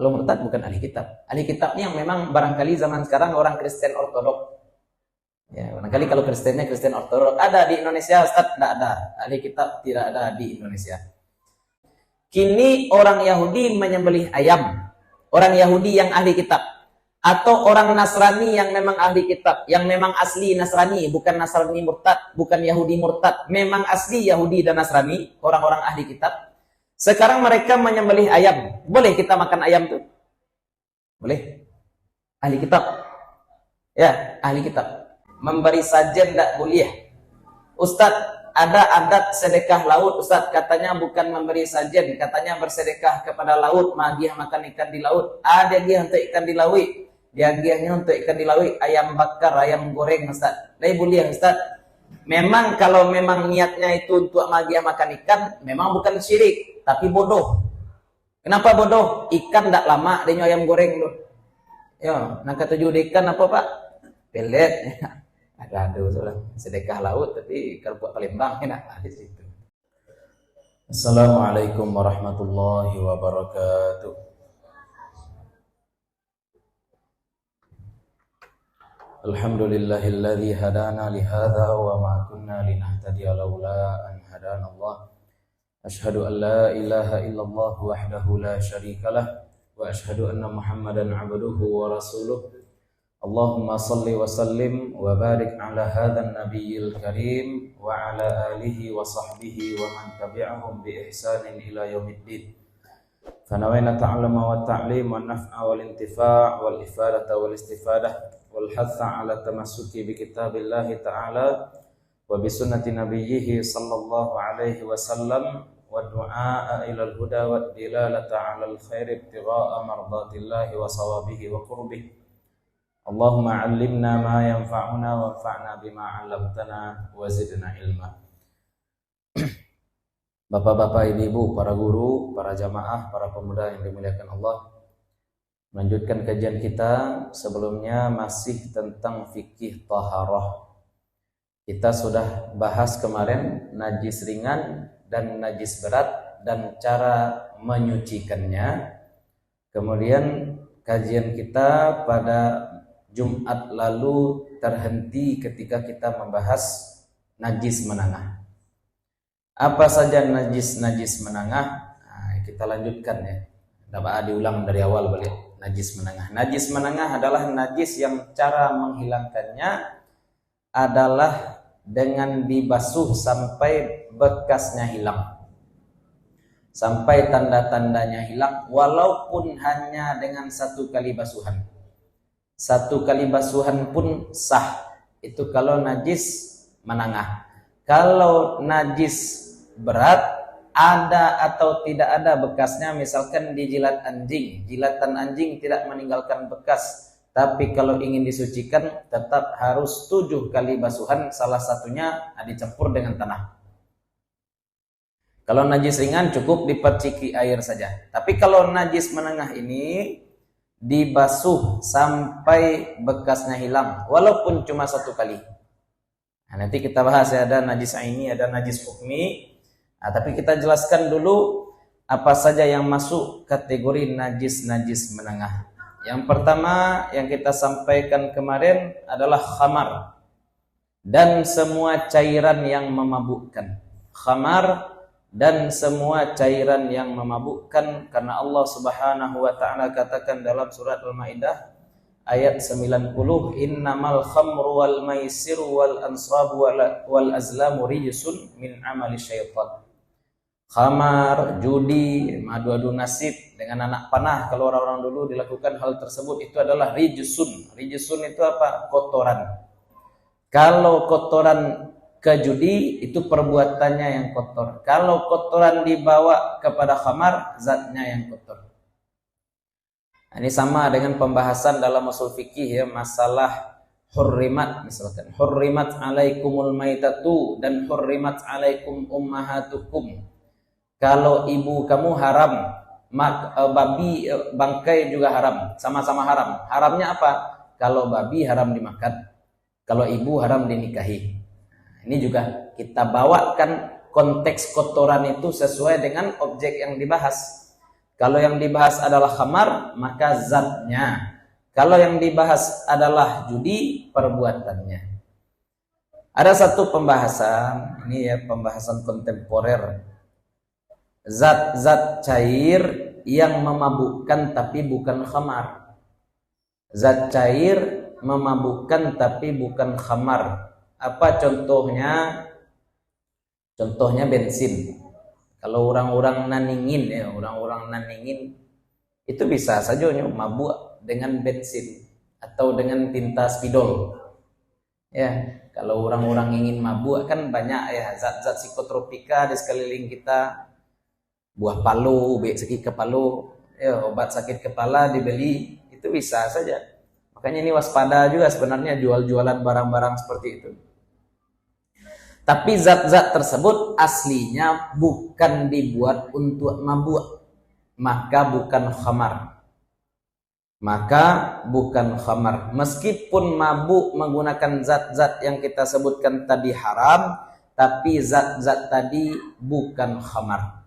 Kalau murtad bukan ahli kitab. Ahli kitab yang memang barangkali zaman sekarang orang Kristen Ortodok. Ya, barangkali kalau Kristennya Kristen Ortodok ada di Indonesia, Ustaz, tidak ada. Ahli kitab tidak ada di Indonesia. Kini orang Yahudi menyembelih ayam. Orang Yahudi yang ahli kitab. Atau orang Nasrani yang memang ahli kitab. Yang memang asli Nasrani. Bukan Nasrani murtad. Bukan Yahudi murtad. Memang asli Yahudi dan Nasrani. Orang-orang ahli kitab. Sekarang mereka menyembelih ayam. Boleh kita makan ayam tuh? Boleh. Ahli kitab. Ya, ahli kitab. Memberi sajen tidak boleh. Ustadz, ada adat sedekah laut. Ustadz, katanya bukan memberi sajen, katanya bersedekah kepada laut, magiah makan ikan di laut. Ada dia untuk ikan di laut. Diagiahnya untuk ikan di laut, ayam bakar, ayam goreng, Ustadz. Lai boleh, Ustadz. Memang kalau memang niatnya itu untuk magiah makan ikan, memang bukan syirik, tapi bodoh. Kenapa bodoh? Ikan tidak lama, dia ayam goreng loh. Yo, nak kata ikan apa Pak? Pelet. Aduh, sedekah laut tapi kalau buat Palembang enak di situ. Assalamualaikum warahmatullahi wabarakatuh. Alhamdulillahilladzi hadana li hadza wa ma kunna linahtadiya laula an hadana Allah. Asyhadu an la ilaha illallah wahdahu la syarikalah wa asyhadu anna Muhammadan abduhu wa rasuluh. Allahumma salli wa sallim wa barik ala hadzal nabiyil karim wa ala alihi wa sahbihi wa man tabi'ahum bi ihsanin ila yaumiddin. Fanawayna ta'allama wa ta'lim wa naf'a wal intifa' wal ifadata wal istifadah wal hatha ala tamassuki bi kitabillahi ta'ala wa bi sunnati nabiyhi sallallahu alaihi wasallam wa du'a ila al-huda wa dilalata ala al-khair ibtigha'a mardatillahi wa sawabihi wa qurbihi. Allahumma 'allimna ma yanfa'una wanfa'na bima 'allamtana wa zidna ilma. Bapak-bapak, ibu-ibu, para guru, para jamaah, para pemuda yang dimuliakan Allah. Melanjutkan kajian kita, sebelumnya masih tentang fikih taharah. Kita sudah bahas kemarin najis ringan dan najis berat dan cara menyucikannya. Kemudian kajian kita pada Jumat lalu terhenti ketika kita membahas najis menengah. Apa saja najis menengah? Nah, kita lanjutkan ya. Dapat diulang dari awal balik. Najis menengah. Najis menengah adalah najis yang cara menghilangkannya adalah dengan dibasuh sampai bekasnya hilang. Sampai tanda-tandanya hilang walaupun hanya dengan satu kali basuhan. Satu kali basuhan pun sah. Itu kalau najis menengah. Kalau najis berat, ada atau tidak ada bekasnya, misalkan dijilat anjing, jilatan anjing tidak meninggalkan bekas, tapi kalau ingin disucikan tetap harus 7 kali basuhan, salah satunya dicampur dengan tanah. Kalau najis ringan cukup diperciki air saja, tapi kalau najis menengah ini dibasuh sampai bekasnya hilang walaupun cuma 1 kali. Nah, nanti kita bahas ya, ada najis aini, ada najis hukmi. Nah, tapi kita jelaskan dulu apa saja yang masuk kategori najis menengah. Yang pertama yang kita sampaikan kemarin adalah khamar dan semua cairan yang memabukkan. Khamar dan semua cairan yang memabukkan, karena Allah Subhanahu wa taala katakan dalam surat Al-Maidah ayat 90, innamal khamru wal maisiru wal ansabu wal azlamu rijsun min amali syaitan. Khamar, judi, madu-adu nasib dengan anak panah, kalau orang-orang dulu dilakukan hal tersebut, itu adalah rijsun. Rijsun itu apa? Kotoran. Kalau kotoran ke judi, itu perbuatannya yang kotor. Kalau kotoran dibawa kepada khamar, zatnya yang kotor. Nah, ini sama dengan pembahasan dalam usul fikih ya, masalah hurrimat, misalkan hurrimat alaikumul maitatu dan hurrimat alaikum ummahatukum. Kalau ibu kamu haram, babi bangkai juga haram, sama-sama haram. Haramnya apa? Kalau babi haram dimakan, kalau ibu haram dinikahi. Ini juga kita bawakan konteks kotoran itu sesuai dengan objek yang dibahas. Kalau yang dibahas adalah khamar, maka zatnya. Kalau yang dibahas adalah judi, perbuatannya. Ada satu pembahasan, ini ya pembahasan kontemporer. Zat-zat cair yang memabukkan tapi bukan khamar. Zat cair memabukkan tapi bukan khamar. Apa contohnya? Contohnya bensin. Kalau orang-orang naningin ya, orang-orang naningin itu bisa saja mabuk dengan bensin atau dengan tinta spidol. Ya, kalau orang-orang ingin mabuk kan banyak ya zat-zat psikotropika di sekeliling kita. Buah palu, sakit kepala, ya, obat sakit kepala dibeli, itu bisa saja. Makanya ini waspada juga sebenarnya jual-jualan barang-barang seperti itu. Tapi zat-zat tersebut aslinya bukan dibuat untuk mabuk, maka bukan khamar. Maka bukan khamar. Meskipun mabuk menggunakan zat-zat yang kita sebutkan tadi haram, tapi zat-zat tadi bukan khamar.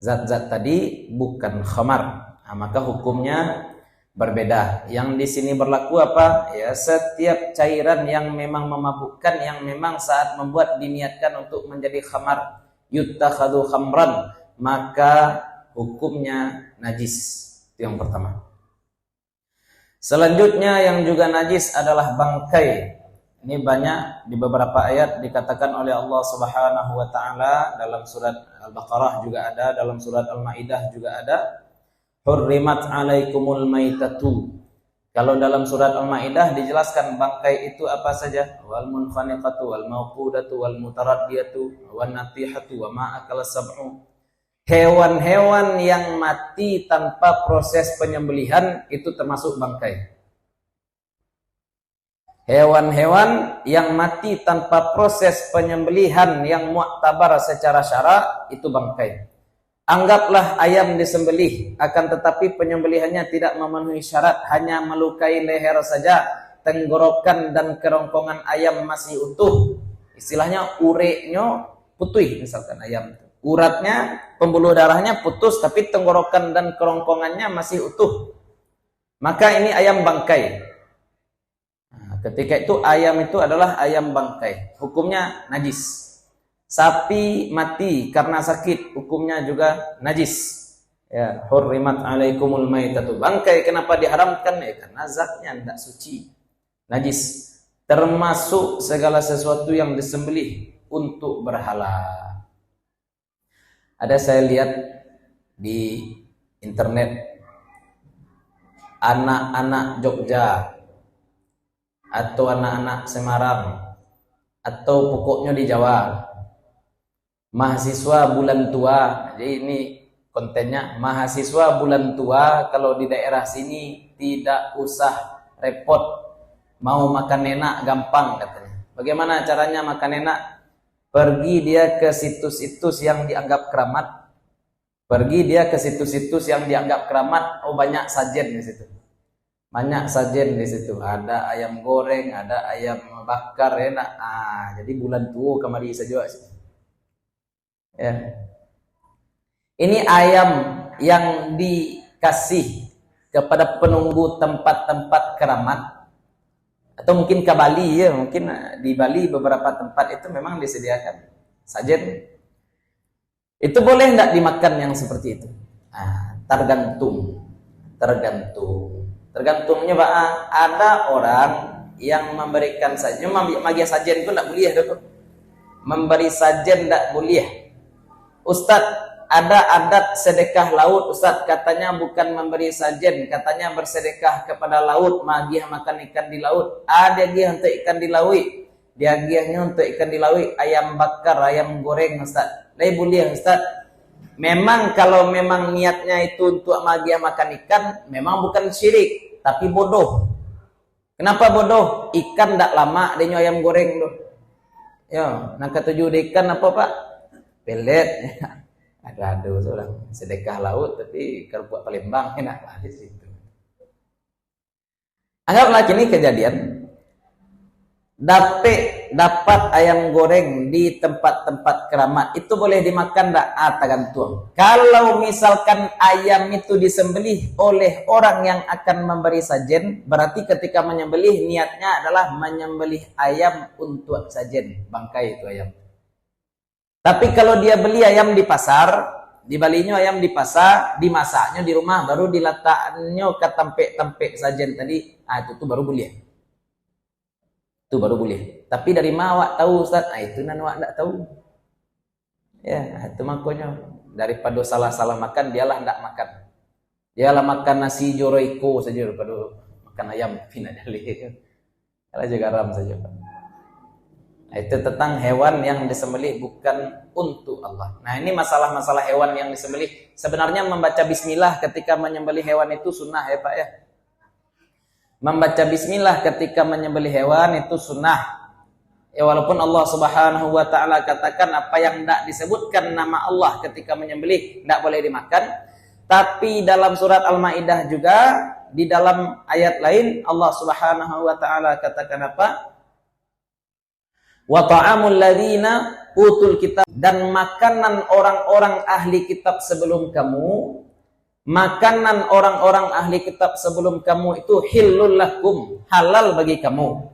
Zat-zat tadi bukan khamar. Nah, maka hukumnya berbeda. Yang di sini berlaku apa? Ya, setiap cairan yang memang memabukkan, yang memang saat membuat diniatkan untuk menjadi khamar, yuttakhadhu khamran, maka hukumnya najis. Itu yang pertama. Selanjutnya yang juga najis adalah bangkai. Ini banyak di beberapa ayat dikatakan oleh Allah Subhanahu wa taala, dalam surat Al-Baqarah juga ada, dalam surat Al-Maidah juga ada. Hurrimat alaikumul maitatu. Kalau dalam surat Al-Maidah dijelaskan bangkai itu apa saja? Wal munkhaniqatu wal mawqudatu wal mutaraddiyatu wan natihatu wa ma akala sab'u. Hewan-hewan yang mati tanpa proses penyembelihan itu termasuk bangkai. Hewan-hewan yang mati tanpa proses penyembelihan yang mu'tabar secara syara itu bangkai. Anggaplah ayam disembelih, akan tetapi penyembelihannya tidak memenuhi syarat, hanya melukai leher saja, tenggorokan dan kerongkongan ayam masih utuh. Istilahnya ureknya putih misalkan ayam itu. Uratnya, pembuluh darahnya putus, tapi tenggorokan dan kerongkongannya masih utuh. Maka ini ayam bangkai. Nah, ketika itu ayam itu adalah ayam bangkai. Hukumnya najis. Sapi mati karena sakit, hukumnya juga najis. Ya, hurrimat alaikumul maitatu. Bangkai kenapa diharamkan? Ya, karena zatnya tidak suci. Najis. Termasuk segala sesuatu yang disembelih untuk berhala. Ada saya lihat di internet anak-anak Jogja atau anak-anak Semarang atau pokoknya di Jawa, mahasiswa bulan tua. Jadi ini kontennya mahasiswa bulan tua kalau di daerah sini tidak usah repot, mau makan enak gampang katanya. Bagaimana caranya makan enak? Pergi dia ke situs-situs yang dianggap keramat. Pergi dia ke situs-situs yang dianggap keramat. Oh, banyak sajen di situ. Banyak sajen di situ. Ada ayam goreng, ada ayam bakar enak. Jadi bulan tua kemari saja. Ya. Ini ayam yang dikasih kepada penunggu tempat-tempat keramat. Atau mungkin ke Bali ya, mungkin di Bali beberapa tempat itu memang disediakan sajen. Itu boleh enggak dimakan yang seperti itu? Tergantung. Tergantungnya Pak, ada orang yang memberikan sajen, magi sajen itu enggak boleh dulu. Memberi sajen enggak boleh. Ustadz, ada adat sedekah laut, Ustadz, katanya bukan memberi sajen, katanya bersedekah kepada laut, magiah makan ikan di laut. Ada giah untuk ikan di laut, dia giahnya untuk ikan di laut, ayam bakar, ayam goreng, Ustadz. Lai boleh, Ustadz. Memang kalau memang niatnya itu untuk magiah makan ikan, memang bukan syirik, tapi bodoh. Kenapa bodoh? Ikan tak lama adanya ayam goreng tuh. Ya, nak ketujuh ikan apa Pak? Pelet. Ada seorang sedekah laut tapi kerupuk Palembang enak lah di situ. Anggaplah ini kejadian dapat ayam goreng di tempat-tempat keramat, itu boleh dimakan enggak? Tergantung. Kalau misalkan ayam itu disembelih oleh orang yang akan memberi sajen, berarti ketika menyembelih niatnya adalah menyembelih ayam untuk sajen, bangkai itu ayam. Tapi kalau dia beli ayam di pasar, dibalinya ayam di pasar, dimasaknya di rumah, baru diletaknya ke tempe-tempe sajen tadi, itu tuh baru boleh. Itu baru boleh. Tapi dari mana awak tahu, Ustaz? Itu nan awak tak tahu. Ya, itu makanya daripada salah-salah makan, dialah tak makan. Dialah makan nasi joroiko saja daripada makan ayam pina jali. Kalau juga garam saja, Pak. Itu tentang hewan yang disembelih bukan untuk Allah. Nah, ini masalah-masalah hewan yang disembelih. Sebenarnya membaca bismillah ketika menyembelih hewan itu sunnah ya, Pak ya. Membaca bismillah ketika menyembelih hewan itu sunnah. Ya, walaupun Allah Subhanahu wa taala katakan apa yang tidak disebutkan nama Allah ketika menyembelih tidak boleh dimakan, tapi dalam surat Al-Maidah juga di dalam ayat lain Allah Subhanahu wa taala katakan apa? Wa ta'amul ladzina utul kitab, dan makanan orang-orang ahli kitab sebelum kamu, makanan orang-orang ahli kitab sebelum kamu itu hillul lakum, halal bagi kamu.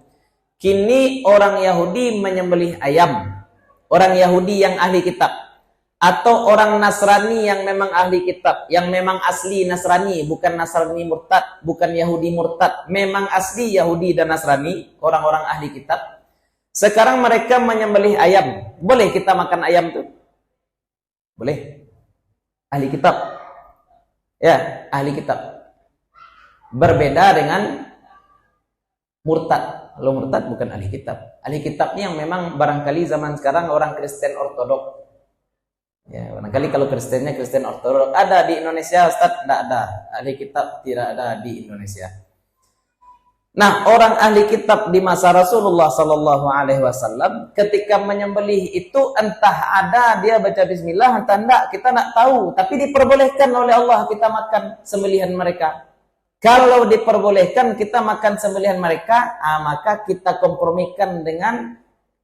Kini orang Yahudi menyembelih ayam, orang Yahudi yang ahli kitab, atau orang Nasrani yang memang ahli kitab, yang memang asli Nasrani, bukan Nasrani murtad, bukan Yahudi murtad, memang asli Yahudi dan Nasrani, orang-orang ahli kitab. Sekarang mereka menyembelih ayam. Boleh kita makan ayam tuh? Boleh. Ahli kitab. Ya, ahli kitab. Berbeda dengan murtad. Kalau murtad bukan ahli kitab. Ahli kitab ini yang memang barangkali zaman sekarang orang Kristen Ortodok. Ya, barangkali kalau Kristennya Kristen Ortodok. Ada di Indonesia, Ustaz? Tidak ada. Ahli kitab tidak ada di Indonesia. Nah, orang ahli kitab di masa Rasulullah Sallallahu Alaihi Wasallam ketika menyembelih itu entah ada dia baca Bismillah, entah tidak, kita tidak tahu. Tapi diperbolehkan oleh Allah kita makan sembelihan mereka. Kalau diperbolehkan kita makan sembelihan mereka, maka kita kompromikan dengan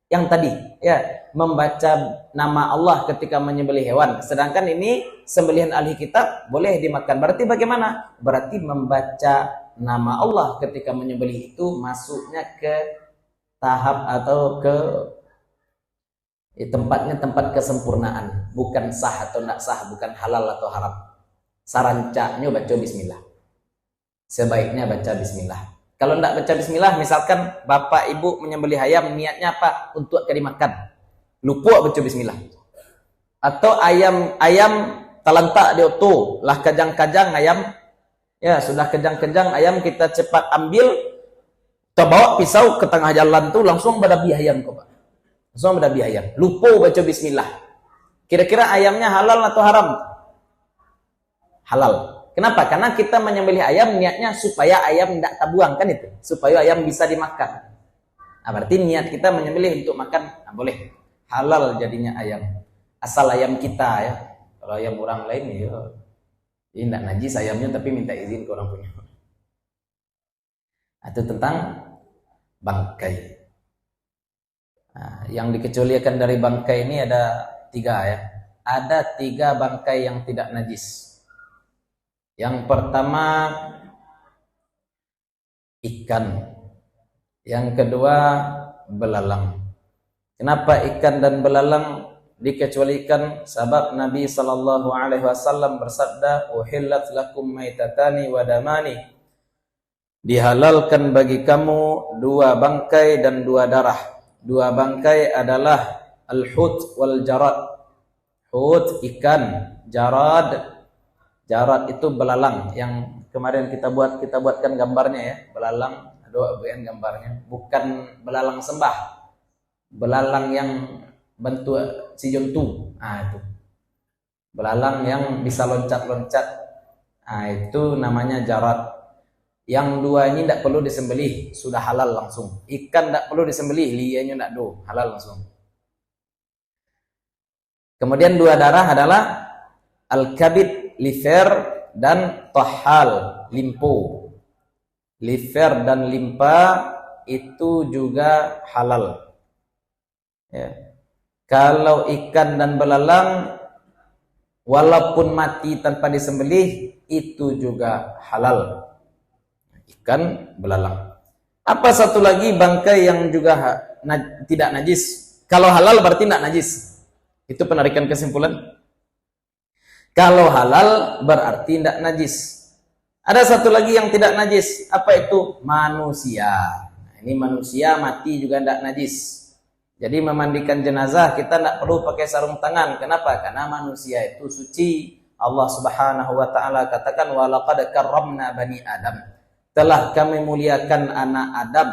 yang tadi, ya, membaca nama Allah ketika menyembelih hewan. Sedangkan ini sembelihan ahli kitab boleh dimakan. Berarti bagaimana? Berarti membaca nama Allah ketika menyembelih itu masuknya ke tahap atau ke tempatnya tempat kesempurnaan, bukan sah atau tidak sah, bukan halal atau haram. Sarancanya baca bismillah. Sebaiknya baca bismillah. Kalau tidak baca bismillah, misalkan bapak ibu menyembelih ayam, niatnya apa? Untuk dimakan. Lupa baca bismillah. Atau ayam talantak di oto, lah kajang-kajang ayam. Ya, sudah kejang-kejang ayam kita cepat ambil, kita bawa pisau ke tengah jalan tuh langsung badabi ayam kok, Pak. Langsung badabi ayam. Lupa baca bismillah. Kira-kira ayamnya halal atau haram? Halal. Kenapa? Karena kita menyembelih ayam niatnya supaya ayam tidak terbuang, kan itu. Supaya ayam bisa dimakan. Nah, berarti niat kita menyembelih untuk makan, boleh. Halal jadinya ayam. Asal ayam kita ya. Kalau ayam orang lain ya ini tidak najis ayamnya tapi minta izin ke orang punya. Itu tentang bangkai. Nah, yang dikecualikan dari bangkai ini ada 3 ya. Ada 3 bangkai yang tidak najis. Yang pertama ikan. Yang kedua belalang. Kenapa ikan dan belalang dikecualikan? Sebab Nabi sallallahu alaihi wasallam bersabda, "Uhillat lakum maitatani wa damani." Dihalalkan bagi kamu 2 bangkai dan 2 darah. 2 bangkai adalah al-hut wal jarad. Hut ikan, jarad itu belalang yang kemarin kita buatkan gambarnya ya. Belalang, ada bagian gambarnya. Bukan belalang sembah. Belalang yang bentuk si juntu, itu belalang yang bisa loncat-loncat, itu namanya jarad. Yang 2 ini tidak perlu disembelih, sudah halal langsung. Ikan tidak perlu disembelih, lianya tidak do, halal langsung. Kemudian 2 darah adalah al-kabid, liver, dan tahal, limpo. Liver dan limpa itu juga halal. Ya. Kalau ikan dan belalang walaupun mati tanpa disembelih itu juga halal. Ikan, belalang. Apa satu lagi bangkai yang juga tidak najis? Kalau halal berarti tidak najis. Itu penarikan kesimpulan. Kalau halal berarti tidak najis. Ada satu lagi yang tidak najis. Apa itu? Manusia. Ini manusia mati juga tidak najis. Jadi memandikan jenazah kita tidak perlu pakai sarung tangan. Kenapa? Karena manusia itu suci. Allah Subhanahu wa taala katakan walaqad karramna bani Adam. Telah kami muliakan anak Adam.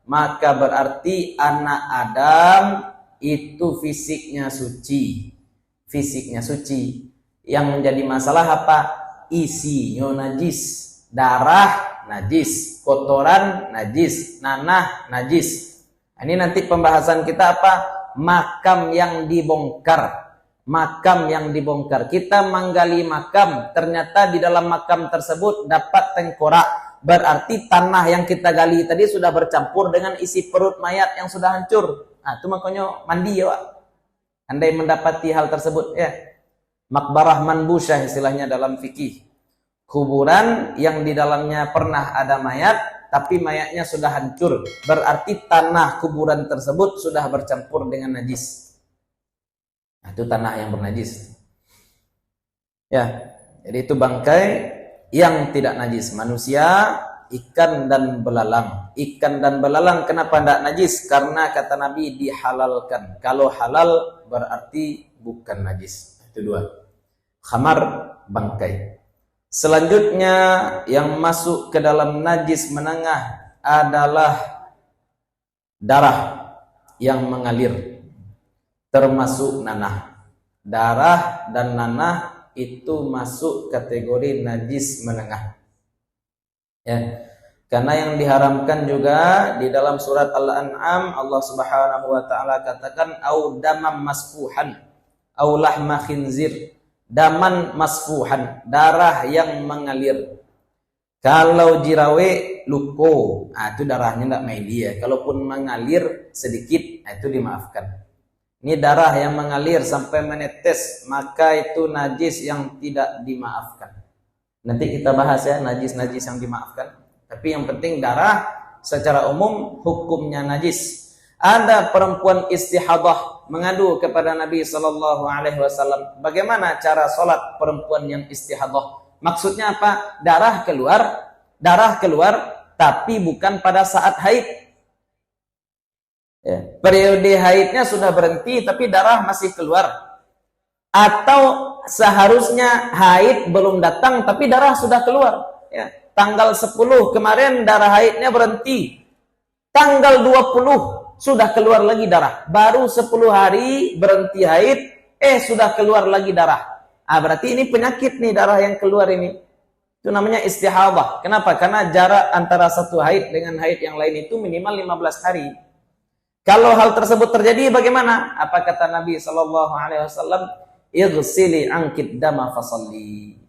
Maka berarti anak Adam itu fisiknya suci. Fisiknya suci. Yang menjadi masalah apa? Isinya najis. Darah najis, kotoran najis, nanah najis. Ini nanti pembahasan kita apa? Makam yang dibongkar. Makam yang dibongkar. Kita menggali makam, ternyata di dalam makam tersebut dapat tengkorak. Berarti tanah yang kita gali tadi sudah bercampur dengan isi perut mayat yang sudah hancur. Nah, itu makanya mandi ya, Pak. Andai mendapati hal tersebut ya. Makbarah manbusyah istilahnya dalam fikih. Kuburan yang di dalamnya pernah ada mayat tapi mayatnya sudah hancur, berarti tanah kuburan tersebut sudah bercampur dengan najis. Nah, itu tanah yang bernajis. Ya, jadi itu bangkai yang tidak najis. Manusia, ikan dan belalang. Ikan dan belalang kenapa tidak najis? Karena kata Nabi dihalalkan. Kalau halal berarti bukan najis. Itu dua. Khamar, bangkai. Selanjutnya yang masuk ke dalam najis menengah adalah darah yang mengalir, termasuk nanah. Darah dan nanah itu masuk kategori najis menengah. Ya. Karena yang diharamkan juga di dalam surat Al-An'am Allah Subhanahu wa taala katakan au damam masfuhan au lahma khinzir. Daman masfuhan, darah yang mengalir. Kalau jirawe luko, itu darahnya tidak main dia. Kalaupun mengalir sedikit, itu dimaafkan. Ini darah yang mengalir sampai menetes, maka itu najis yang tidak dimaafkan. Nanti kita bahas ya najis-najis yang dimaafkan. Tapi yang penting darah secara umum hukumnya najis. Ada perempuan istihadah mengadu kepada Nabi Sallallahu Alaihi Wasallam. Bagaimana cara sholat perempuan yang istihadah? Maksudnya apa? Darah keluar, tapi bukan pada saat haid. Ya. Periode haidnya sudah berhenti, tapi darah masih keluar. Atau seharusnya haid belum datang, tapi darah sudah keluar. Ya. Tanggal 10 kemarin darah haidnya berhenti. Tanggal 20 sudah keluar lagi darah. Baru 10 hari berhenti haid, sudah keluar lagi darah. Berarti ini penyakit nih darah yang keluar ini. Itu namanya istihadah. Kenapa? Karena jarak antara satu haid dengan haid yang lain itu minimal 15 hari. Kalau hal tersebut terjadi bagaimana? Apa kata Nabi Sallallahu Alaihi Wasallam? Ighsili angkid dama fasalli.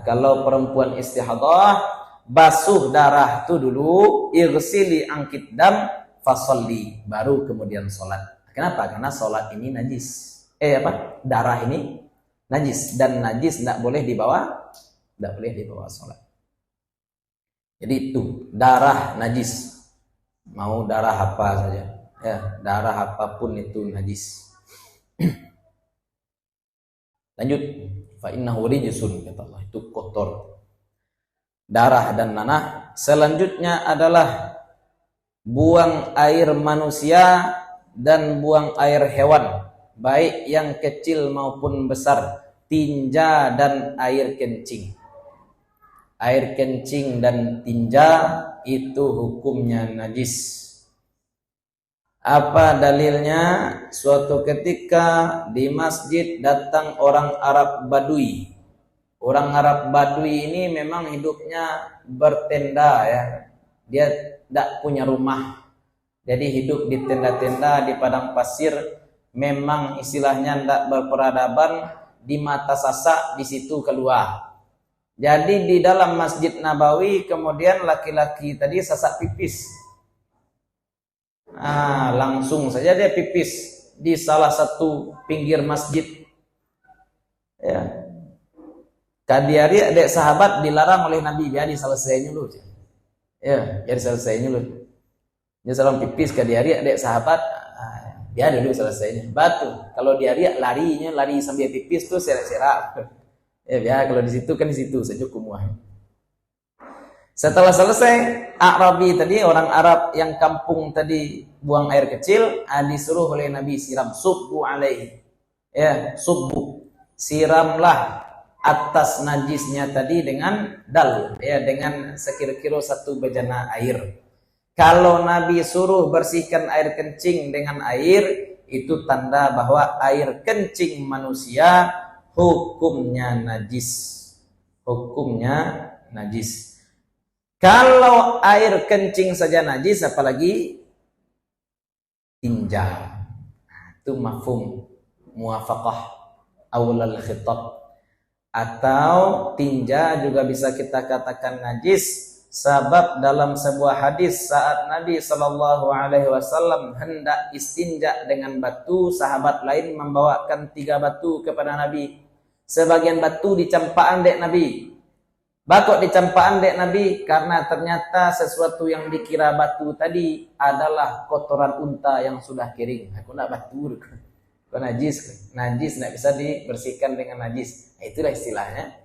Kalau perempuan istihadah, basuh darah itu dulu, ighsili angkid dam fasalli, baru kemudian sholat. Kenapa? Karena sholat ini najis. Darah ini najis, dan najis tidak boleh dibawa sholat. Jadi itu darah najis. Mau darah apa saja, ya darah apapun itu najis. Lanjut, fa innahu rijsun, kata Allah, itu kotor. Darah dan nanah. Selanjutnya adalah buang air manusia dan buang air hewan, baik yang kecil maupun besar, tinja dan air kencing. Air kencing dan tinja itu hukumnya najis. Apa dalilnya? Suatu ketika di masjid datang orang Arab Badui. Orang Arab Badui ini memang hidupnya bertenda ya. Dia tidak punya rumah, jadi hidup di tenda-tenda di padang pasir. Memang istilahnya tidak berperadaban, di mata sasak di situ keluar. Jadi di dalam Masjid Nabawi kemudian laki-laki tadi sasak pipis. langsung saja dia pipis di salah satu pinggir masjid. Ya. Kadiari adek sahabat dilarang oleh Nabi, biar diselesainya dulu. Ya, biar diselesainya dulu. Dia salam pipis kadiari adek sahabat, biar dulu selesainya. Batu, kalau diari lari sambil pipis tuh serak-serak. Ya, biar kalau di situ kan di situ saja kumuah. Setelah selesai, Arabi tadi, orang Arab yang kampung tadi buang air kecil, disuruh oleh Nabi siram, subbu alaihi. Ya, subbu. Siramlah atas najisnya tadi dengan dal, ya, dengan sekira-kira 1 bejana air. Kalau Nabi suruh bersihkan air kencing dengan air, itu tanda bahwa air kencing manusia hukumnya najis. Hukumnya najis. Kalau air kencing saja najis, apalagi tinja. Itu mafhum muwafaqah aulal khitab. Atau tinja juga bisa kita katakan najis, sebab dalam sebuah hadis saat Nabi SAW hendak istinja dengan batu, sahabat lain membawakan 3 batu kepada Nabi. Sebagian batu dicampaan dek Nabi. Bakok dicampaan dek Nabi karena ternyata sesuatu yang dikira batu tadi adalah kotoran unta yang sudah kering. Aku nak batu, kok najis, najis tidak bisa dibersihkan dengan najis. Itulah istilahnya.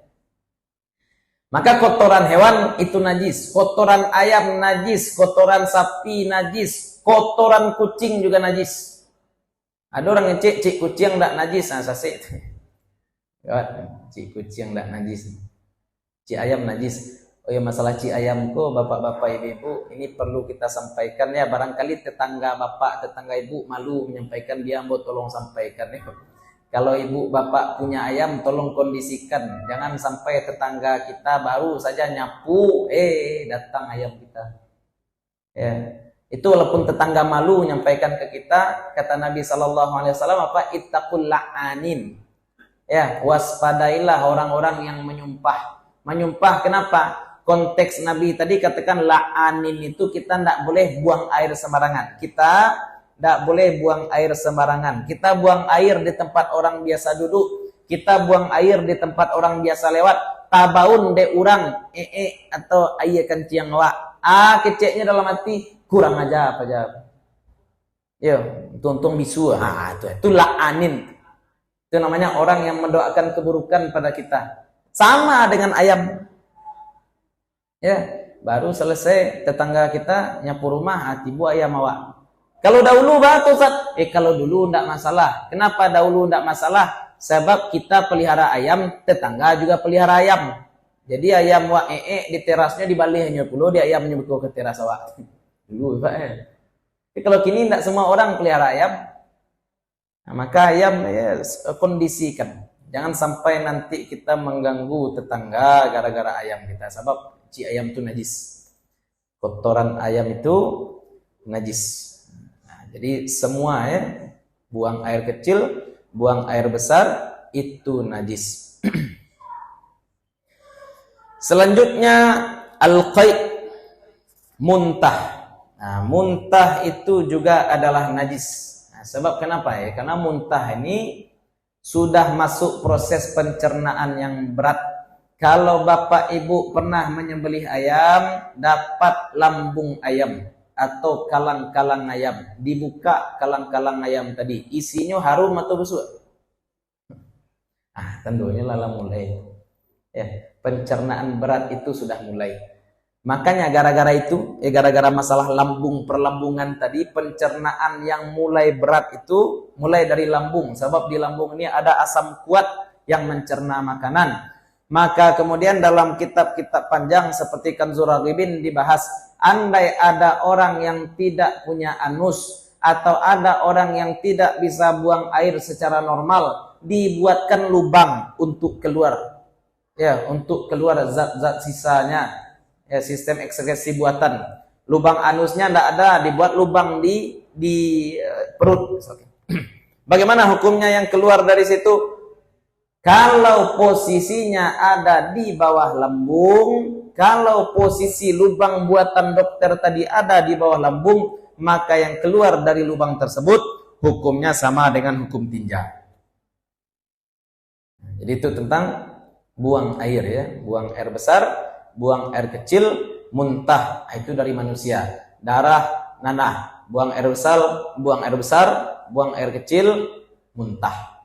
Maka kotoran hewan itu najis, kotoran ayam najis, kotoran sapi najis, kotoran kucing juga najis. Ada orang yang cik kucing tidak najis, sasik. Cik kucing tidak najis, cik ayam najis. Oh ya, masalah cik ayam kok bapak-bapak ibu-ibu, ini perlu kita sampaikan ya. Barangkali tetangga bapak, tetangga ibu malu menyampaikan, dia mau tolong sampaikan ya. Kalau ibu bapak punya ayam, tolong kondisikan. Jangan sampai tetangga kita baru saja nyapu, datang ayam kita. Ya, itu walaupun tetangga malu menyampaikan ke kita, kata Nabi SAW apa? Ittaqul la'anin. Ya, waspadailah orang-orang yang menyumpah. Menyumpah kenapa? Konteks Nabi tadi katakan la'anin itu kita tidak boleh buang air sembarangan. Kita tidak boleh buang air sembarangan. Kita buang air di tempat orang biasa duduk. Kita buang air di tempat orang biasa lewat. Tabaun de urang atau ayah kencing wa. Keceknya dalam hati kurang aja apa aja. Yo, tuntung bisu. Itu la'anin. Itu namanya orang yang mendoakan keburukan pada kita. Sama dengan ayam. Ya, baru selesai tetangga kita nyapu rumah, tibu ayam awak. Kalau dahulu batu Ustaz, kalau dulu enggak masalah. Kenapa dahulu enggak masalah? Sebab kita pelihara ayam, tetangga juga pelihara ayam. Jadi ayam wa di terasnya dibalihnya pulau, dia ayamnya betul ke teras awak. Dulu Pak. Tapi kalau kini enggak semua orang pelihara ayam. Nah, maka ayam ya, kondisikan. Jangan sampai nanti kita mengganggu tetangga gara-gara ayam kita. Sebab ci ayam itu najis. Kotoran ayam itu najis. Jadi semua ya, buang air kecil, buang air besar, itu najis. Selanjutnya, al-qai', muntah. Nah, muntah itu juga adalah najis. Nah, sebab kenapa ya? Karena muntah ini sudah masuk proses pencernaan yang berat. Kalau bapak ibu pernah menyembelih ayam, dapat lambung ayam atau kalang-kalang ayam, dibuka kalang-kalang ayam tadi, isinya harum atau busuk? Tentunya lala mulai. Ya, pencernaan berat itu sudah mulai. Makanya gara-gara itu, gara-gara masalah lambung perlambungan tadi, pencernaan yang mulai berat itu mulai dari lambung. Sebab di lambung ini ada asam kuat yang mencerna makanan. Maka kemudian dalam kitab-kitab panjang seperti Kanzur Raghibin dibahas, andai ada orang yang tidak punya anus atau ada orang yang tidak bisa buang air secara normal, dibuatkan lubang untuk keluar. Ya, untuk keluar zat-zat sisanya. Ya, sistem ekskresi buatan. Lubang anusnya tidak ada, dibuat lubang di perut. Bagaimana hukumnya yang keluar dari situ? Kalau posisinya ada di bawah lambung, kalau posisi lubang buatan dokter tadi ada di bawah lambung, maka yang keluar dari lubang tersebut hukumnya sama dengan hukum tinja. Jadi itu tentang buang air ya, buang air besar, buang air kecil, muntah, itu dari manusia. Darah, nanah, buang air besar, buang air kecil, muntah.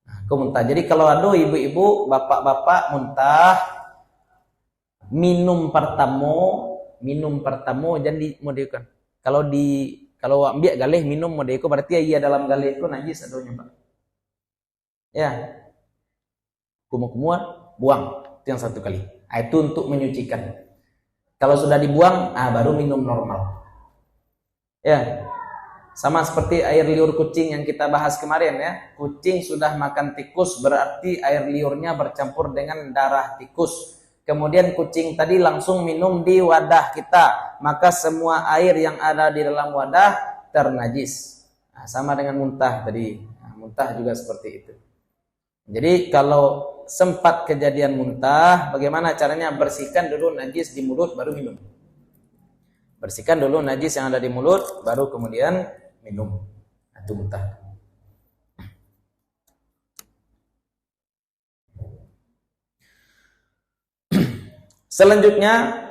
Nah, muntah. Jadi kalau ada ibu-ibu, bapak-bapak muntah, minum pertama jadi modikan. Kalau ambil galih minum modeko berarti iya dalam galih itu najis adanya, Pak. Ya. Kumur-kumur buang. Itu yang satu kali. Itu untuk menyucikan. Kalau sudah dibuang, baru minum normal. Ya. Sama seperti air liur kucing yang kita bahas kemarin ya. Kucing sudah makan tikus berarti air liurnya bercampur dengan darah tikus. Kemudian kucing tadi langsung minum di wadah kita, maka semua air yang ada di dalam wadah ternajis. Sama dengan muntah tadi. Muntah juga seperti itu. Jadi kalau sempat kejadian muntah, bagaimana caranya? Bersihkan dulu najis di mulut baru minum. Bersihkan dulu najis yang ada di mulut baru kemudian minum. Itu muntah. Selanjutnya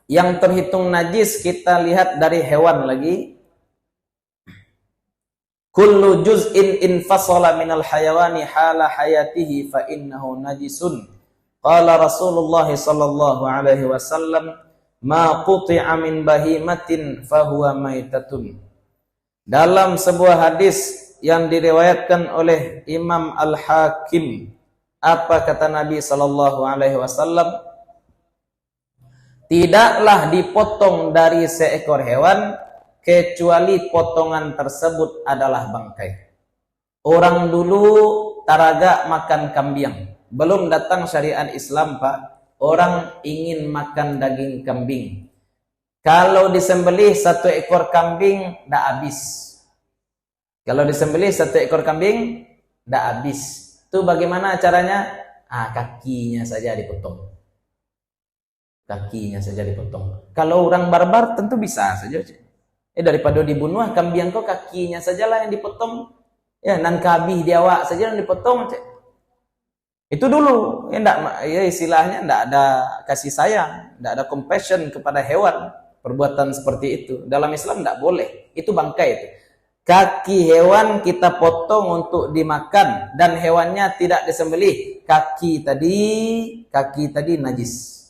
yang terhitung najis kita lihat dari hewan lagi. Kullu juz'in infasala minal hayawani hala hayatihi fa innahu najisun. Qala Rasulullah sallallahu alaihi wasallam, ma quti'a min bahimatin fahuwa maitatun. Dalam sebuah hadis yang diriwayatkan oleh Imam Al-Hakim, apa kata Nabi sallallahu alaihi wasallam? Tidaklah dipotong dari seekor hewan kecuali potongan tersebut adalah bangkai. Orang dulu taraga makan kambing. Belum datang syariat Islam, Pak. Orang ingin makan daging kambing. Kalau disembelih satu ekor kambing, tidak habis. Kalau disembelih satu ekor kambing, tidak habis. Itu bagaimana caranya? Kakinya saja dipotong. Kakinya saja dipotong. Kalau orang barbar tentu bisa saja. Daripada dibunuh kambing kau kakinya sajalah yang dipotong. Ya, nan kabih diawak saja yang dipotong. Itu dulu. Istilahnya tidak ada kasih sayang, tidak ada compassion kepada hewan. Perbuatan seperti itu dalam Islam tidak boleh. Itu bangkai itu. Kaki hewan kita potong untuk dimakan dan hewannya tidak disembelih. Kaki tadi najis.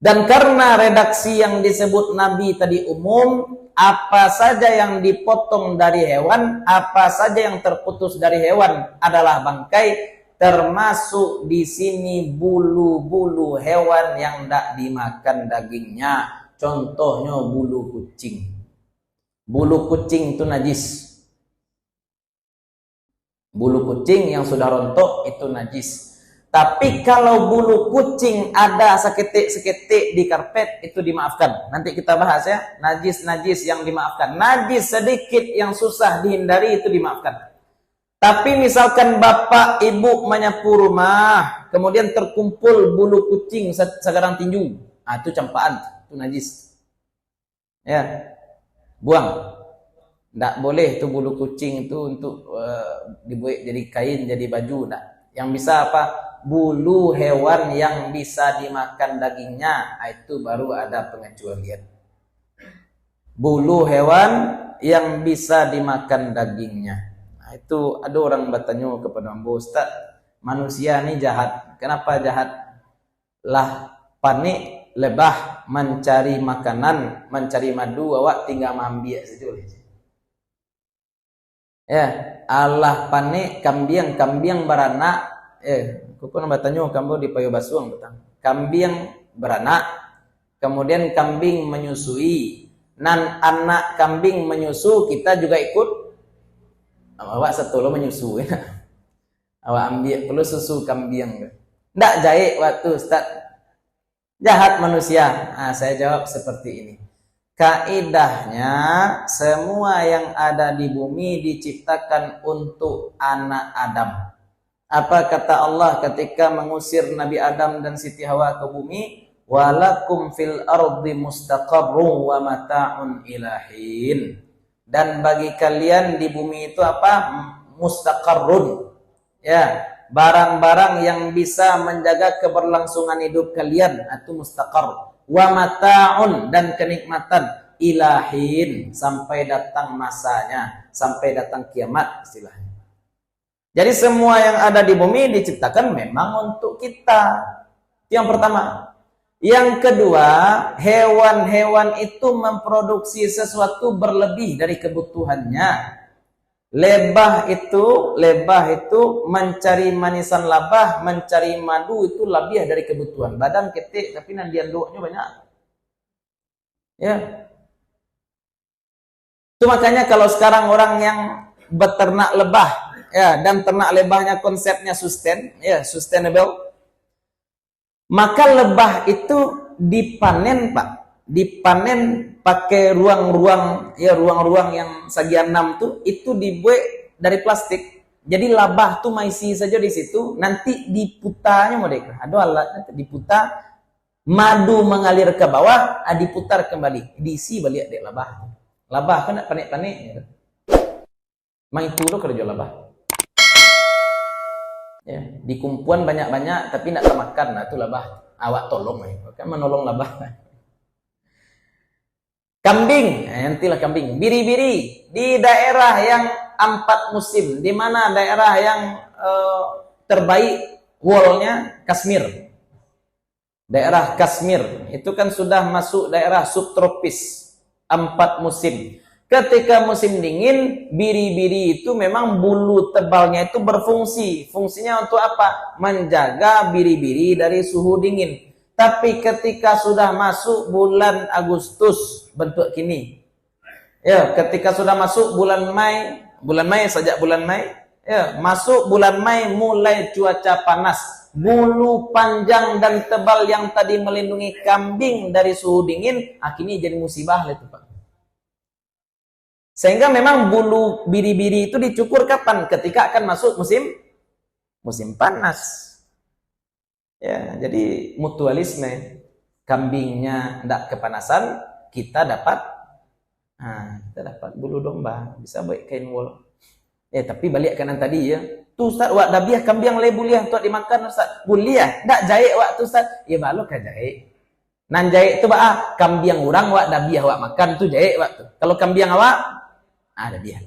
Dan karena redaksi yang disebut Nabi tadi umum, apa saja yang dipotong dari hewan, apa saja yang terputus dari hewan adalah bangkai, termasuk di sini bulu-bulu hewan yang tidak dimakan dagingnya. Contohnya bulu kucing. Bulu kucing itu najis. Bulu kucing yang sudah rontok itu najis. Tapi kalau bulu kucing ada seketik-seketik di karpet, itu dimaafkan. Nanti kita bahas ya, najis-najis yang dimaafkan. Najis sedikit yang susah dihindari itu dimaafkan. Tapi misalkan bapak ibu menyapu rumah, kemudian terkumpul bulu kucing sekarang tinju, itu campaan, itu najis. Ya, buang. Tidak boleh itu bulu kucing itu untuk dibuat jadi kain, jadi baju. Enggak. Yang bisa apa? Bulu hewan yang bisa dimakan dagingnya, itu baru ada pengecualian. Bulu hewan yang bisa dimakan dagingnya. Itu ada orang bertanya kepada Ambo, Ustaz, manusia ini jahat. Kenapa jahat? Lah panik lebah mencari makanan, mencari madu, awak tinggal ambil saja. Ya, Allah panik kambing beranak. Kuku nak bertanya kamu di Payo Basuang betang. Kambing beranak, kemudian kambing menyusui. Nan anak kambing menyusu, kita juga ikut. Awak setolo menyusu ya. Awak ambil perlu susu kambing. Ndak jahit waktu Ustaz. Jahat manusia. Saya jawab seperti ini. Kaidahnya semua yang ada di bumi diciptakan untuk anak Adam. Apa kata Allah ketika mengusir Nabi Adam dan Siti Hawa ke bumi? walakum fil ardi mustaqarrun wa mata'un ilahin. Dan bagi kalian di bumi itu apa? Mustaqarrun. Ya, barang-barang yang bisa menjaga keberlangsungan hidup kalian atau mustaqar. Wa mata'un, dan kenikmatan ilahin, sampai datang masanya, sampai datang kiamat istilahnya. Jadi semua yang ada di bumi diciptakan memang untuk kita. Itu yang pertama. Yang kedua, hewan-hewan itu memproduksi sesuatu berlebih dari kebutuhannya. Lebah itu mencari manisan labah, mencari madu itu lebih dari kebutuhan. Badan ketik tapi nandian doanya banyak. Ya. Itu makanya kalau sekarang orang yang beternak lebah, ya, dan ternak lebahnya konsepnya sustainable, maka lebah itu dipanen, Pak. Dipanen pakai ruang-ruang yang segian 6 tuh, itu dibuat dari plastik. Jadi labah tuh maisi saja di situ, nanti diputarnya mereka. Ada alat nanti diputar, madu mengalir ke bawah, diputar kembali, diisi balik dek labah. Labah kan nak panik-panik ya. Main itu lo kerja labah. Ya, di kumpulan banyak-banyak tapi nak makan, nah itu labah. Awak tolong kan menolong labah. Kambing, nantilah kambing. Biri-biri di daerah yang 4 musim, di mana daerah yang terbaik woolnya Kashmir. Daerah Kashmir itu kan sudah masuk daerah subtropis, 4 musim. Ketika musim dingin, biri-biri itu memang bulu tebalnya itu berfungsi. Fungsinya untuk apa? Menjaga biri-biri dari suhu dingin. Tapi ketika sudah masuk bulan Agustus, bentuk kini, ya, ketika sudah masuk bulan Mei, sejak bulan Mei, ya, masuk bulan Mei mulai cuaca panas, bulu panjang dan tebal yang tadi melindungi kambing dari suhu dingin, akhirnya jadi musibah itu, Pak. Sehingga memang bulu biri-biri itu dicukur kapan? Ketika akan masuk musim panas. Ya, jadi mutualisme, kambingnya tidak kepanasan, kita dapat bulu domba, bisa baik kain wool. Tapi balik kanan tadi ya. Tu Ustaz, wak dabiah kambing lebuliah untuk dimakan Ustaz. Buliah, dak jahit wak tu Ustaz. Ya balok kan jahit. Nan jahit tu kambing orang wak dabiah wak makan tu jahit wak tu. Kalau kambing awak dabiah.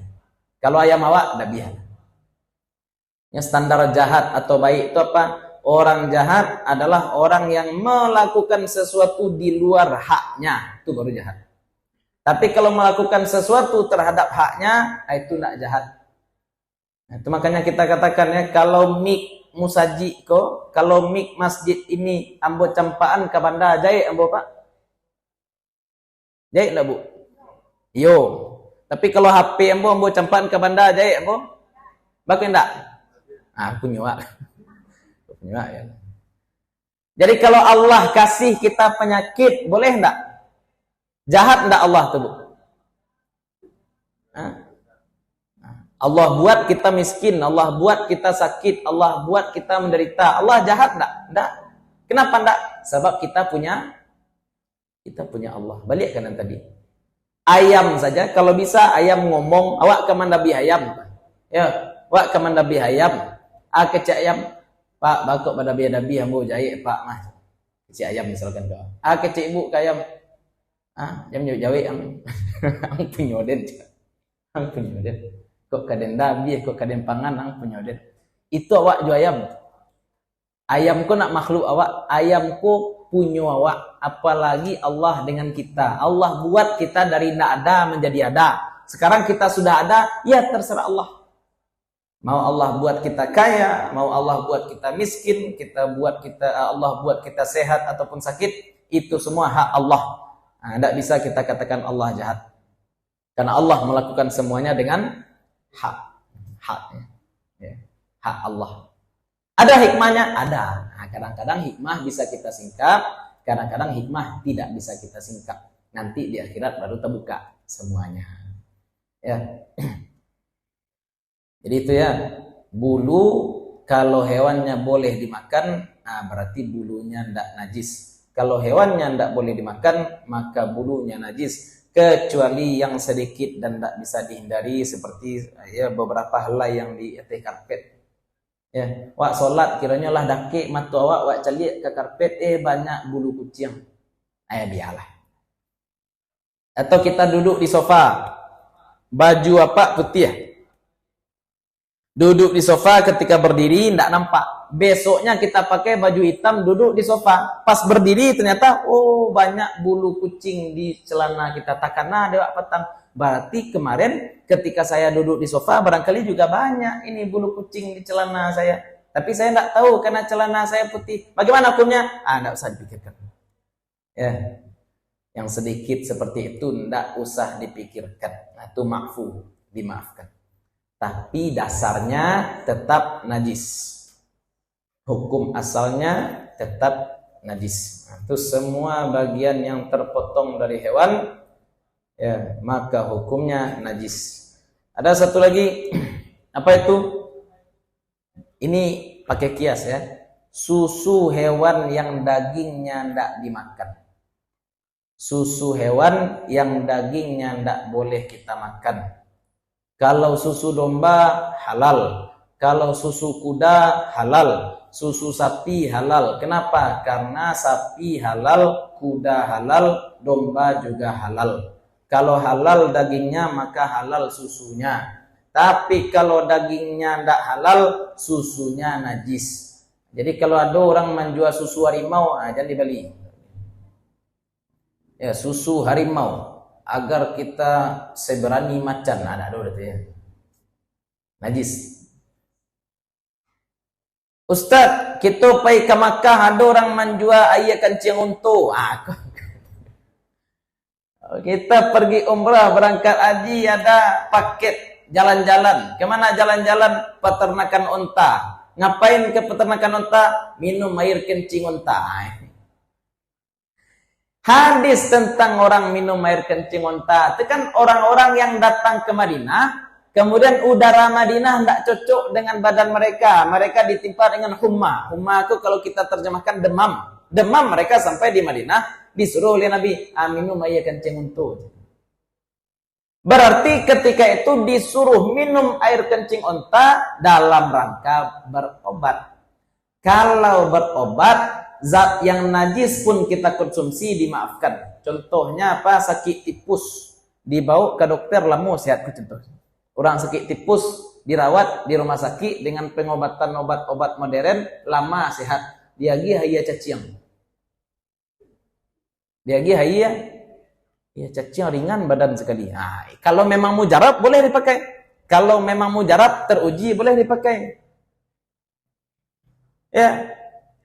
Kalau ayam awak dabiah. Yang standar jahat atau baik itu apa? Orang jahat adalah orang yang melakukan sesuatu di luar haknya, itu baru jahat. Tapi kalau melakukan sesuatu terhadap haknya, itu tidak jahat. Nah, itu makanya kita katakan ya, kalau mik musaji kalau mik masjid ini ambo campaan ke banda jahit ambo Pak. Jahit lah Bu. Yo. Tapi kalau HP ambo campaan ke banda jahit ambo. Bagus enggak? Punya Pak. Ya. Jadi kalau Allah kasih kita penyakit, boleh enggak? Jahat enggak Allah tuh, Bu? Allah buat kita miskin, Allah buat kita sakit, Allah buat kita menderita. Allah jahat enggak? Enggak. Kenapa enggak? Sebab kita punya Allah. Balik kanan tadi. Ayam saja, kalau bisa ayam ngomong, awak keman nabi ayam. Ya, awak keman nabi ayam. Kecik ayam. Pak, bakok pada biar-biar ambo jahit Pak mah. Kecik ayam misalkan kau. Kecik ibu ke ayam. Jam jawit ang punyoden. Ang punyoden. Kok kaden dabi, kok kaden pangan ang punyoden. Itu awak ju ayam. Ayamku nak makhluk awak, ayamku punyo awak. Apalagi Allah dengan kita. Allah buat kita dari tidak ada menjadi ada. Sekarang kita sudah ada, ya terserah Allah. Mau Allah buat kita kaya, mau Allah buat kita miskin, Allah buat kita sehat ataupun sakit, itu semua hak Allah. Tidak bisa kita katakan Allah jahat. Karena Allah melakukan semuanya dengan hak. Hak Allah. Ada hikmahnya? Ada. Kadang-kadang hikmah bisa kita singkap, kadang-kadang hikmah tidak bisa kita singkap. Nanti di akhirat baru terbuka semuanya. Ya. Jadi itu ya, bulu kalau hewannya boleh dimakan, berarti bulunya tidak najis. Kalau hewannya tidak boleh dimakan, maka bulunya najis. Kecuali yang sedikit dan tidak bisa dihindari, seperti ya beberapa helai yang di atas karpet. Ya, wak solat kiranya lah dakik mata awak, wak calik ke karpet, banyak bulu kucing. Biarlah. Atau kita duduk di sofa, baju apa putih. Duduk di sofa ketika berdiri tidak nampak. Besoknya kita pakai baju hitam duduk di sofa. Pas berdiri ternyata banyak bulu kucing di celana kita. Takana ada petang. Berarti kemarin ketika saya duduk di sofa barangkali juga banyak ini bulu kucing di celana saya. Tapi saya tidak tahu karena celana saya putih. Bagaimana hukumnya? Tidak usah dipikirkan. Ya. Yang sedikit seperti itu tidak usah dipikirkan. Itu ma'fu, dimaafkan. Tapi dasarnya tetap najis. Hukum asalnya tetap najis. Itu semua bagian yang terpotong dari hewan, ya, maka hukumnya najis. Ada satu lagi, apa itu? Ini pakai kias ya. Susu hewan yang dagingnya tidak dimakan. Susu hewan yang dagingnya tidak boleh kita makan. Kalau susu domba halal, kalau susu kuda halal, susu sapi halal. Kenapa? Karena sapi halal, kuda halal, domba juga halal. Kalau halal dagingnya maka halal susunya. Tapi kalau dagingnya tidak halal, susunya najis. Jadi kalau ada orang menjual susu harimau, jangan dibeli. Ya, susu harimau. Agar kita seberani macan, ada berarti ya. Najis. Ustaz, kita pergi ke Makkah, ada orang menjual air kencing untu. Kita pergi umrah, berangkat haji, ada paket jalan-jalan. Kemana jalan-jalan? Peternakan unta. Ngapain ke peternakan unta? Minum air kencing unta. Hadis tentang orang minum air kencing unta itu kan orang-orang yang datang ke Madinah, kemudian udara Madinah tidak cocok dengan badan mereka. Mereka ditimpa dengan humma. Humma itu kalau kita terjemahkan demam. Demam mereka sampai di Madinah, disuruh oleh Nabi, minum air kencing unta. Berarti ketika itu disuruh minum air kencing unta dalam rangka berobat. Kalau berobat, zat yang najis pun kita konsumsi dimaafkan. Contohnya apa? Sakit tipus, dibawa ke dokter lama sehat. Contoh. Orang sakit tipus dirawat di rumah sakit dengan pengobatan obat-obat modern, lama sehat. Dia lagi haya caciang. Dia lagi haya caciang ringan badan sekali. Kalau memang mujarab boleh dipakai. Kalau memang mujarab teruji boleh dipakai. Ya.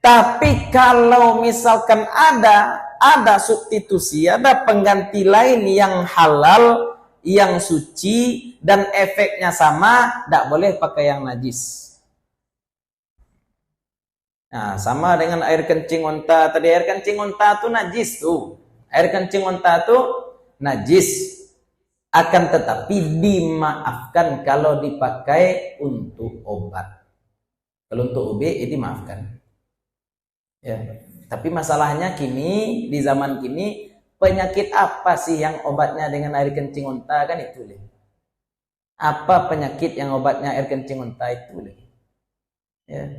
Tapi kalau misalkan ada substitusi, ada pengganti lain yang halal, yang suci, dan efeknya sama, tidak boleh pakai yang najis. Nah, sama dengan air kencing unta. Tadi air kencing unta itu najis tuh. Air kencing unta itu najis. Akan tetapi dimaafkan kalau dipakai untuk obat. Kalau untuk OB, dimaafkan. Ya, tapi masalahnya kini, di zaman kini, penyakit apa sih yang obatnya dengan air kencing unta, kan itu. Apa penyakit yang obatnya air kencing unta itu? Ya.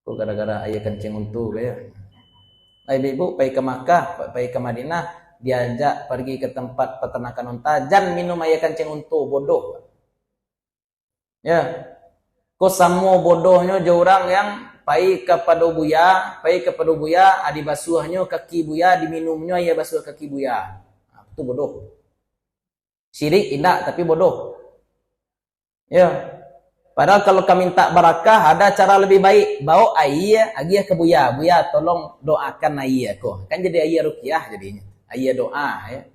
Kok gara-gara air kencing unta ya? Ibu pergi ke Makkah, pergi ke Madinah, diajak pergi ke tempat peternakan unta, jangan minum air kencing unta, bodoh. Ya. Kok sama bodohnya je orang yang pergi kepada buya, dibasuhnya kaki buya, diminumnya ya basuh kaki buya. Itu bodoh. Syirik tidak, tapi bodoh. Ya. Padahal kalau kami minta barakah, ada cara lebih baik. Bawa air, agiah ke buya. Buya tolong doakan air aku. Kan jadi air ruqyah jadinya. Air doa ya.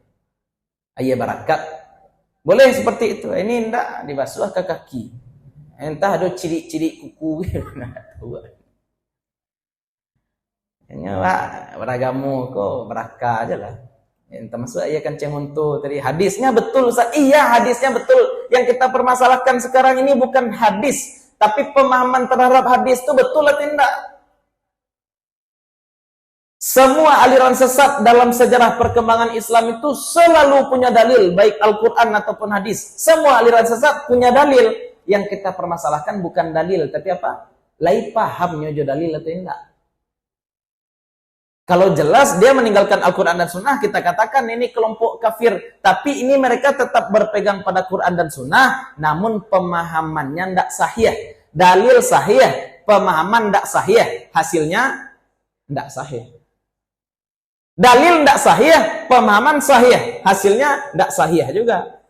Air barakat. Boleh seperti itu. Ini tidak dibasuh ke kaki. Entah ada ciri-ciri kuku gitu. Kayaknya beragamu kok berakah aja lah. Entah masuk ayat kencing untu tadi. Hadisnya betul Ustaz. Iya, hadisnya betul. Yang kita permasalahkan sekarang ini bukan hadis, tapi pemahaman terhadap hadis itu betul atau tidak. Semua aliran sesat dalam sejarah perkembangan Islam itu selalu punya dalil, baik Al-Quran ataupun hadis. Semua aliran sesat punya dalil. Yang kita permasalahkan bukan dalil, tapi apa? Lai paham nyojo dalil atau enggak. Kalau jelas dia meninggalkan Al-Quran dan Sunnah, kita katakan ini kelompok kafir. Tapi ini mereka tetap berpegang pada Quran dan Sunnah, namun pemahamannya tidak sahih. Dalil sahih, pemahaman tidak sahih. Hasilnya tidak sahih. Dalil tidak sahih, pemahaman sahih. Hasilnya tidak sahih juga.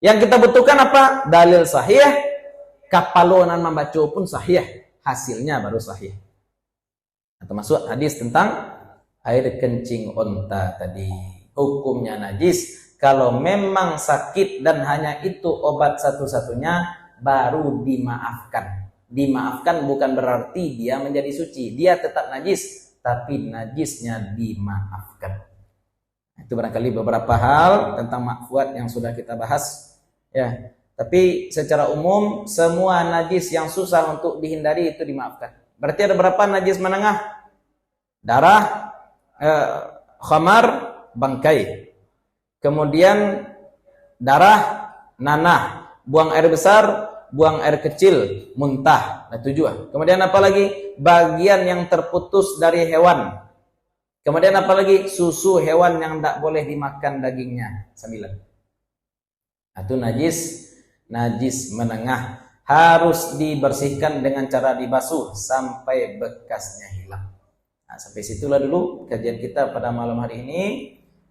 Yang kita butuhkan apa? Dalil sahih, kapalonan membaca pun sahih. Hasilnya baru sahih. Termasuk hadis tentang air kencing onta tadi. Hukumnya najis. Kalau memang sakit dan hanya itu obat satu-satunya, baru dimaafkan. Dimaafkan bukan berarti dia menjadi suci. Dia tetap najis. Tapi najisnya dimaafkan. Itu barangkali beberapa hal tentang makfuat yang sudah kita bahas. Ya, tapi secara umum semua najis yang susah untuk dihindari itu dimaafkan. Berarti ada berapa najis menengah? Darah, khamar, bangkai. Kemudian darah, nanah, buang air besar, buang air kecil, muntah. Nah, 7. Kemudian apa lagi? Bagian yang terputus dari hewan. Kemudian apa lagi? Susu hewan yang tidak boleh dimakan dagingnya. 9. Itu najis menengah. Harus dibersihkan dengan cara dibasuh sampai bekasnya hilang. Nah, sampai situlah dulu kajian kita pada malam hari ini.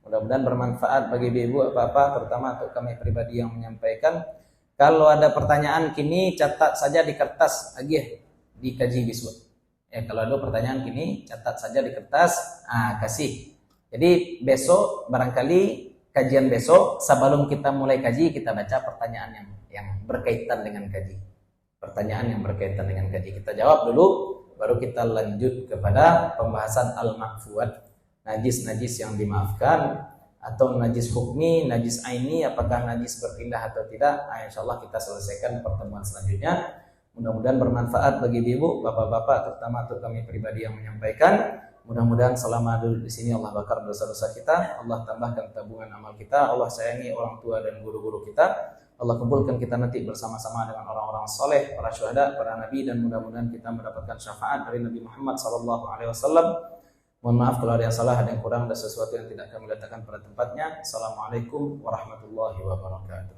Mudah-mudahan bermanfaat bagi ibu apa-apa, terutama untuk kami pribadi yang menyampaikan. Kalau ada pertanyaan kini catat saja di kertas lagi dikaji besok. Ya, kalau ada pertanyaan kini catat saja di kertas, kasih. Jadi besok barangkali kajian besok sebelum kita mulai kaji kita baca pertanyaan yang berkaitan dengan kaji. Pertanyaan yang berkaitan dengan kaji kita jawab dulu, baru kita lanjut kepada pembahasan al-makfuat, najis-najis yang dimaafkan atau najis hukmi, najis aini, apakah najis berpindah atau tidak. Insyaallah kita selesaikan pertemuan selanjutnya. Mudah-mudahan bermanfaat bagi ibu, bapak-bapak, terutama untuk kami pribadi yang menyampaikan. Mudah-mudahan selama duduk di sini Allah bakar dosa-dosa kita, Allah tambahkan tabungan amal kita, Allah sayangi orang tua dan guru-guru kita. Allah kumpulkan kita nanti bersama-sama dengan orang-orang soleh, para syuhada, para nabi, dan mudah-mudahan kita mendapatkan syafaat dari Nabi Muhammad SAW. Mohon maaf kalau ada yang salah, ada yang kurang, ada sesuatu yang tidak kami letakkan pada tempatnya. Assalamualaikum warahmatullahi wabarakatuh.